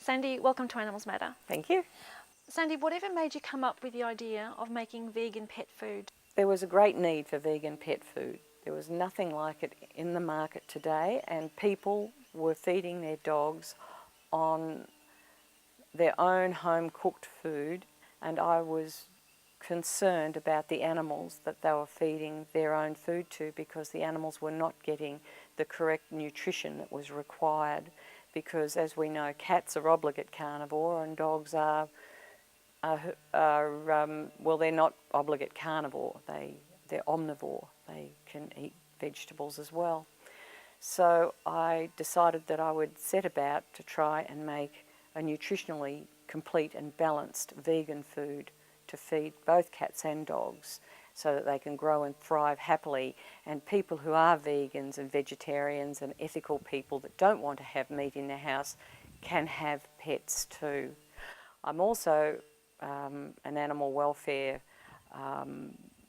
Sandy, welcome to Animals Matter. Thank you. Sandy, whatever made you come up with the idea of making vegan pet food? There was a great need for vegan pet food. There was nothing like it in the market today, and people were feeding their dogs on their own home-cooked food, and I was concerned about the animals that they were feeding their own food to, because the animals were not getting the correct nutrition that was required, because as we know, cats are obligate carnivore and dogs are well, they're not obligate carnivore, they're omnivore. They can eat vegetables as well. So I decided that I would set about to try and make a nutritionally complete and balanced vegan food to feed both cats and dogs so that they can grow and thrive happily, and people who are vegans and vegetarians and ethical people that don't want to have meat in their house can have pets too. I'm also an animal welfare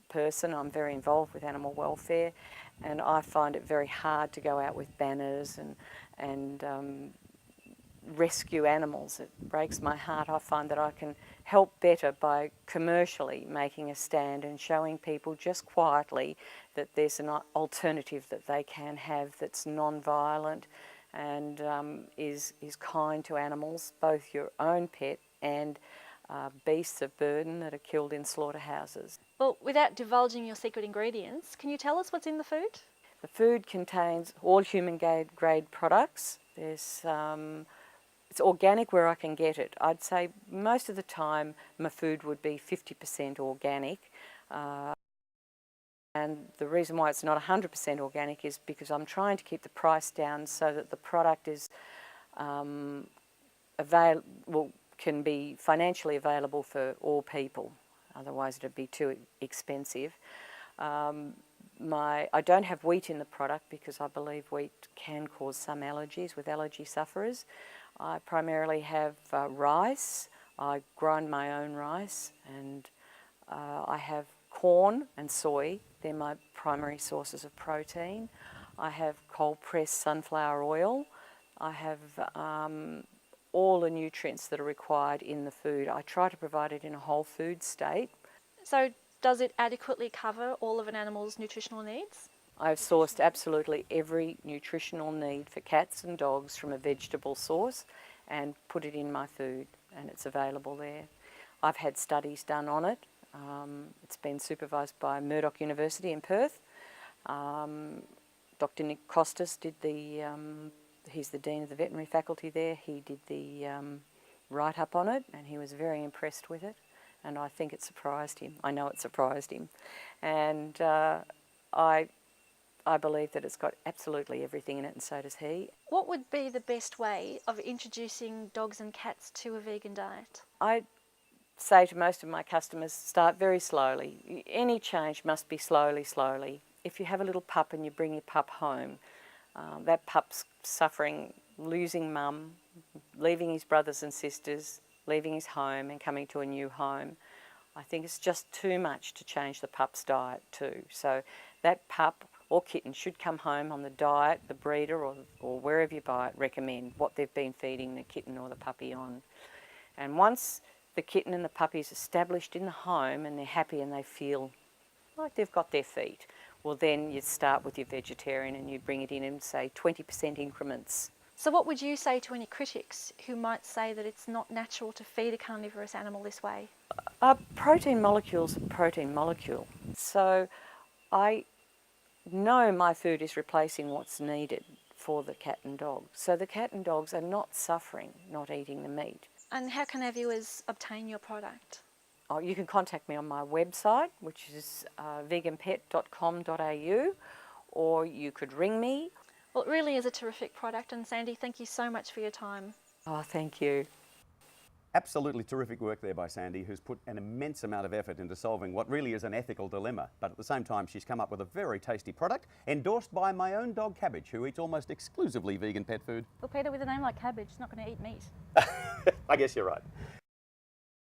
person. I'm very involved with animal welfare, and I find it very hard to go out with banners and rescue animals. It breaks my heart. I find that I can help better by commercially making a stand and showing people just quietly that there's an alternative that they can have that's non-violent and is kind to animals, both your own pet and beasts of burden that are killed in slaughterhouses. Well, without divulging your secret ingredients, can you tell us what's in the food? The food contains all human grade products. There's it's organic where I can get it. I'd say most of the time my food would be 50% organic. And the reason why it's not 100% organic is because I'm trying to keep the price down so that the product is can be financially available for all people. Otherwise it'd be too expensive. I don't have wheat in the product because I believe wheat can cause some allergies with allergy sufferers. I primarily have rice. I grind my own rice, and I have corn and soy. They're my primary sources of protein. I have cold-pressed sunflower oil. I have all the nutrients that are required in the food. I try to provide it in a whole food state. So does it adequately cover all of an animal's nutritional needs? I've sourced absolutely every nutritional need for cats and dogs from a vegetable source and put it in my food, and it's available there. I've had studies done on it. It's been supervised by Murdoch University in Perth. Dr. Nick Costas did he's the Dean of the Veterinary Faculty there. He did the write-up on it, and he was very impressed with it, and I think it surprised him. I know it surprised him. And I believe that it's got absolutely everything in it, and so does he. What would be the best way of introducing dogs and cats to a vegan diet? I say to most of my customers, start very slowly. Any change must be slowly. If you have a little pup and you bring your pup home, that pup's suffering, losing mum, leaving his brothers and sisters, leaving his home and coming to a new home. I think it's just too much to change the pup's diet too. So that pup or kitten should come home on the diet the breeder or wherever you buy it recommend, what they've been feeding the kitten or the puppy on. And once the kitten and the puppy is established in the home and they're happy and they feel like they've got their feet, well then you start with your vegetarian and you bring it in say 20% increments. So what would you say to any critics who might say that it's not natural to feed a carnivorous animal this way? A protein molecule's a protein molecule. So I know my food is replacing what's needed for the cat and dog. So the cat and dogs are not suffering not eating the meat. And how can our viewers obtain your product? Oh, you can contact me on my website, which is veganpet.com.au, or you could ring me. Well, it really is a terrific product, and Sandy, thank you so much for your time. Oh, thank you. Absolutely terrific work there by Sandy, who's put an immense amount of effort into solving what really is an ethical dilemma. But at the same time, she's come up with a very tasty product, endorsed by my own dog Cabbage, who eats almost exclusively vegan pet food. Well, Peter, with a name like Cabbage, it's not going to eat meat. I guess you're right.